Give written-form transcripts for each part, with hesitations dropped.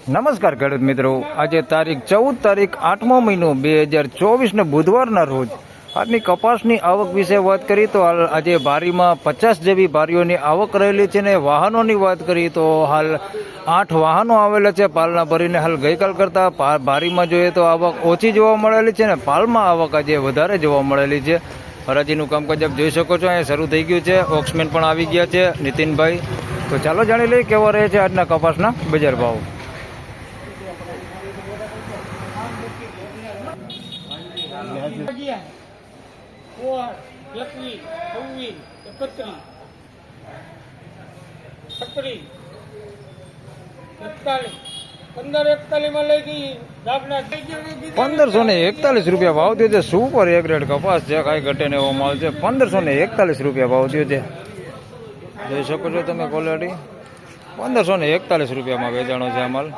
નમસ્કાર ખેડૂત મિત્રો, આજે તારીખ 14 તારીખ 8મો મહિનો 2024 બુધવારના રોજ આજની કપાસની આવક વિશે વાત કરી તો હાલ આજે બારીમાં 50 જેવી બારીઓની આવક રહેલી છે ને વાહનોની વાત કરી તો હાલ 8 વાહનો આવેલા છે પાલના ભરીને. હાલ ગઈકાલ કરતાં બારીમાં જોઈએ તો આવક ઓછી જોવા મળેલી છે ને પાલમાં આવક આજે વધારે જોવા મળેલી છે. હરાજીનું કામકાજ આપ જોઈ શકો છો, અહીંયા શરૂ થઈ ગયું છે. ઓક્સમેન પણ આવી ગયા છે નીતિનભાઈ. તો ચાલો જાણી લઈએ કેવા રહે છે આજના કપાસના બજાર ભાવ. ₹1541 ભાવ થયો છે. સુપર એક રેટ કપાસ છે, કાંઈ ઘટે ને એવો માલ છે. ₹1541 ભાવ થયો છે. જોઈ શકો છો તમે ક્વોલિટી. ₹1541 વેચાણો છે આ માલ.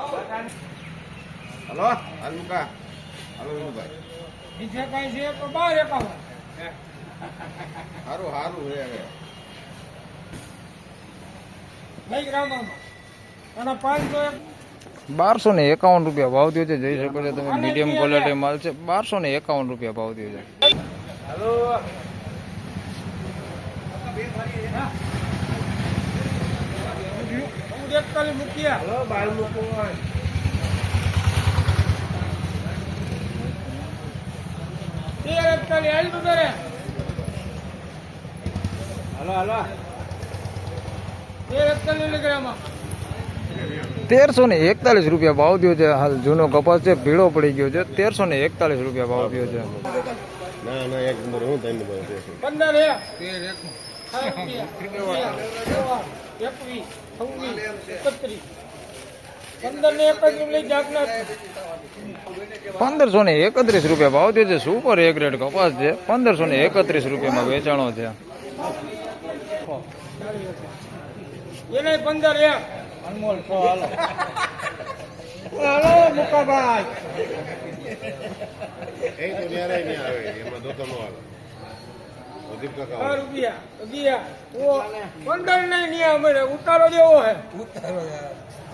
₹1251 ભાવ થયો છે. જોઈ શકો છો તમે મીડિયમ ક્વોલિટી માલ છે. ₹1251 ભાવ થયો છે. ₹1341 ભાવ થયો છે. હાલ જૂનો કપાસ છે, ભીડો પડી ગયો છે. ₹1341 ભાવ થયો છે. ₹1531 ભાવ થયો છે. સુપર એક રેટ કપાસ છે. ₹1531 વેચાણો છે. ઉતારો જેવો હે.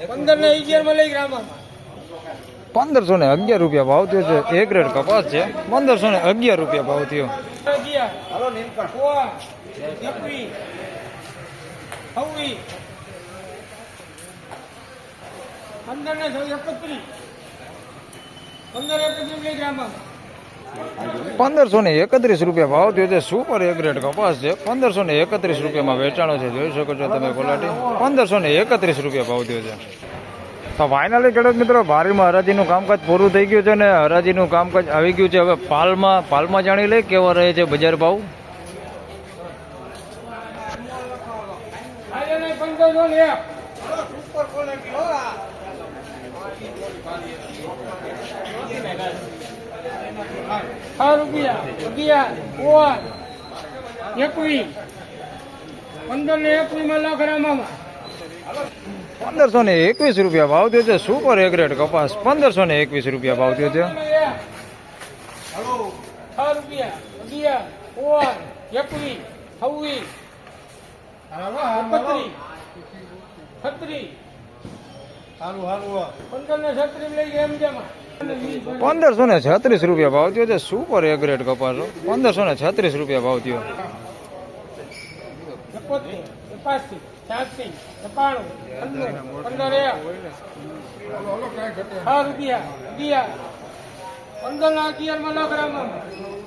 1511 ભાવ થયો છે. એક રેટ કપાસ છે. ₹1511 ભાવ થયો. ₹1531 ભાવ થયો છે. સુપર એક રેટ કપાસ છે. ₹1531 વેચાણો છે. જોઈ શકો છો તમે ક્વોલિટી. ₹1531 ભાવ થયો છે. તો ફાઇનલી ખેડૂત મિત્રો, બારીમાં હરાજીનું કામકાજ પૂરું થઈ ગયું છે ને હરાજીનું કામકાજ આવી ગયું છે. હવે પાલમાં જાણી લઈ કેવા રહે છે બજાર ભાવ. ₹1521 ભાવ થયો છે. સુપર એક રેટ કપાસ. ₹1521 ભાવ થયો છે. ₹1536 ભાવ થયો છે. સુપર એક રેટ કપાસ. ₹1536 ભાવ થયો.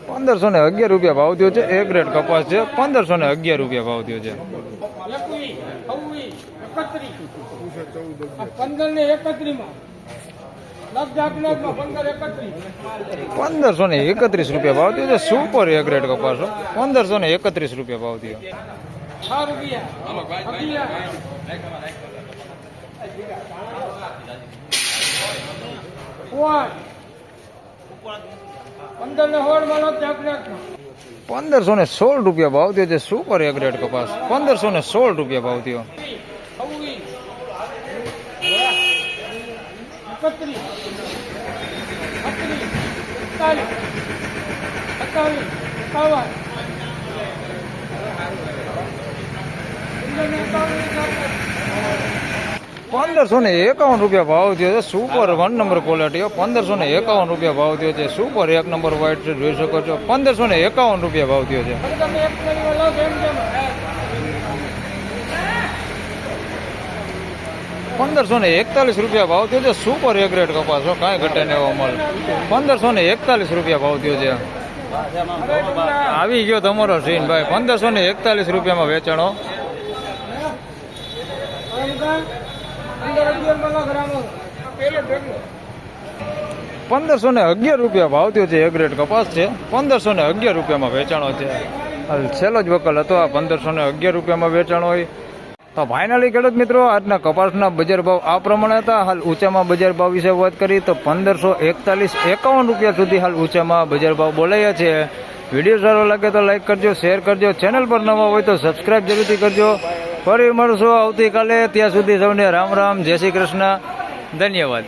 ₹1511 ભાવ થયો છે. એક રેટ કપાસ છે. ₹1511 ભાવ થયો છે. 1531 ભાવ થયો છે. સુપર એક રેટ કપાસ. ₹1531 ભાવ થયો. ₹1516 ભાવ થયો છે. સુપર એક રેટ કપાસ. ₹1516 ભાવ થયો. ₹1551 ભાવ થયો છે. સુપર 1 નંબર ક્વોલિટી, ₹1551 ભાવ થયો છે. સુપર 1 નંબર વ્હાઇટ છે, જોઈ શકો છો. ₹1551 ભાવ થયો છે. ₹1541 ભાવ થયો છે. સુપર એ ગ્રેડ કપાસ, કાંઈ ઘટે નહીં એવો માલ. ₹1541 ભાવ થયો છે. આવી ગયો તમારો સીન ભાઈ, ₹1541 વેચાણો. ₹1511 ભાવ થયો છે. એ ગ્રેડ કપાસ છે. ₹1511 વેચાણો છે. હાલ છેલ્લો જ વકલ હતો આ, ₹1511 વેચાણો હોય. તો ફાઇનલી ખેડૂત મિત્રો, આજના કપાસના બજાર ભાવ આ પ્રમાણે હતા. હાલ ઊંચામાં બજાર ભાવ વિશે વાત કરી તો ₹1541-51 સુધી હાલ ઊંચામાં બજાર ભાવ બોલાયા છે. વિડીયો સારો લાગે તો લાઈક કરજો, શેર કરજો. ચેનલ પર નવા હોય તો સબસ્ક્રાઇબ જરૂરથી કરજો. ફરી મળશું આવતીકાલે. ત્યાં સુધી સૌને રામ રામ, જય શ્રી કૃષ્ણ, ધન્યવાદ.